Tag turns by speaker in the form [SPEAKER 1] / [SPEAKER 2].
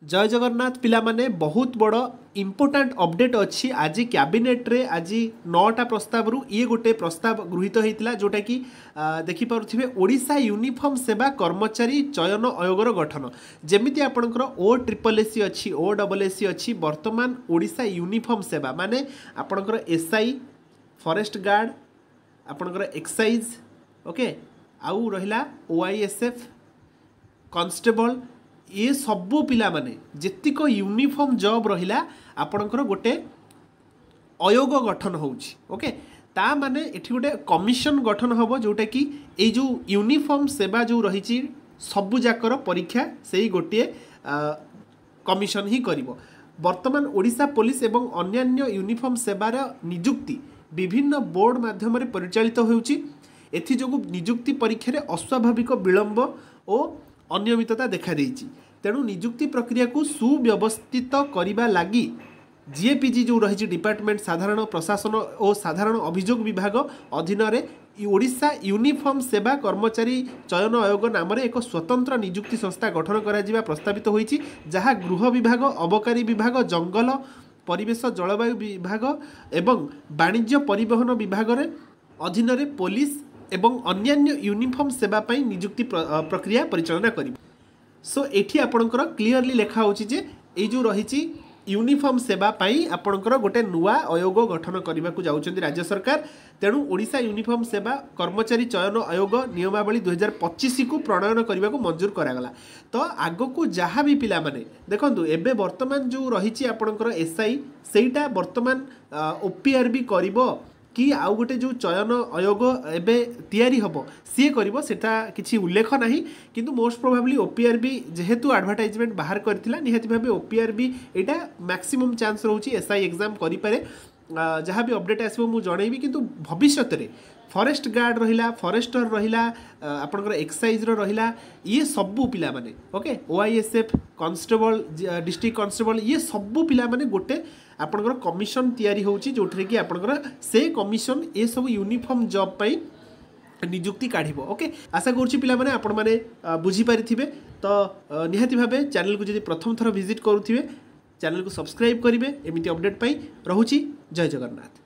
[SPEAKER 1] जय जगन्नाथ पिला माने बहुत बड़ इम्पोर्टाट अपडेट अच्छी आज कैबिनेट रे आज 9टा प्रस्ताव रु ये गोटे प्रस्ताव गृहीत होता जोटा कि देखिपे ओडिशा यूनिफॉर्म सेवा कर्मचारी चयन आयोगर गठन जमीती आपणकर OSSC अच्छी OSSC अच्छी वर्तमान ओडिशा यूनिफॉर्म सेवा माने आपणकर SI फॉरेस्ट गार्ड आपणकर एक्साइज ओके आउ रहिला OISF कांस्टेबल ये सबू पिला माने जेतिक यूनिफॉर्म जॉब रहिला आपणकर गोटे आयोग गठन होउछि ओके ता माने एठी गोटे कमिशन गठन होबो जोटा कि ए जो यूनिफॉर्म सेवा जो रहिछि सबु जाकर परीक्षा सेही गोटे कमिशन ही करिवो। वर्तमान ओडिशा पुलिस एवं अन्यान्य यूनिफॉर्म सेवार नियुक्ति विभिन्न बोर्ड माध्यम परिचालित होउछि एथि जोगु नियुक्ति परीक्षा रे अस्वाभाविक विलंब और अनियमितता देखा देइछि तेणु नियुक्ति प्रक्रिया को सुव्यवस्थित करने लगी जीएपीजी जो रही डिपार्टमेंट साधारण प्रशासन और साधारण अभियोग विभाग अधीन ओडिशा यूनिफॉर्म सेवा कर्मचारी चयन आयोग नाम एक स्वतंत्र नियुक्ति संस्था गठन करा प्रस्तावित होइछि जहाँ गृह विभाग अबकारी विभाग जंगल परिवेश जलवायु विभाग एवं वाणिज्य परिवहन विभाग अधीन पुलिस एवं अन्यान्य यूनिफॉर्म सेवा पई नियुक्ति प्रक्रिया परिचालना करिब। सो एठी आपणकर क्लियरली लेखा होची जे ए जो रही यूनिफॉर्म सेवा पाई आपणकर गोटे नुआ आयोग गठन करने को जाउछन्ती राज्य सरकार तेणु ओडिशा यूनिफॉर्म सेवा कर्मचारी चयन आयोग नियमावली 2025 को प्रणयन करने को मंजूर करागला। तो आग को जहाँ भी पिला माने देखंतु एबे वर्तमान जो रही आपणकर SI सेटा वर्तमान OPRB करिवो कि आउ गोटे जो चयन आयोग एबे तैयारी हबो सी करिवो सेटा किछि उल्लेख नाही किंतु मोस्ट प्रोबेबली OPRB जेहेतु एडवर्टाइजमेंट बाहर करथिला निहाती भाबे OPRB एटा मैक्सिमम चांस रहउछि SI एग्जाम करि पारे जहाँ भी अपडेट आसबो मु जणैबी किंतु भविष्यत रे फॉरेस्ट गार्ड रहिला फॉरेस्टर रहिला आपनकर एक्साइज रो रहिला ये सबु पिला माने okay OISF constable district constable ये सबु पिला माने गोटे आपनकर कमिशन तैयारी होउछि जोठरे कि आपनकर से कमिशन ए सब यूनिफॉर्म जॉब पई नियुक्ति काढ़िबो ओके आशा करूछि पिला माने आपण माने बुझी पारिथिबे तो निहाती भाबे चैनल को जदि प्रथम थर विजिट करूथिबे चैनल को सब्सक्राइब करिवे एमिति अपडेट पई रहउछि। जय जगन्नाथ।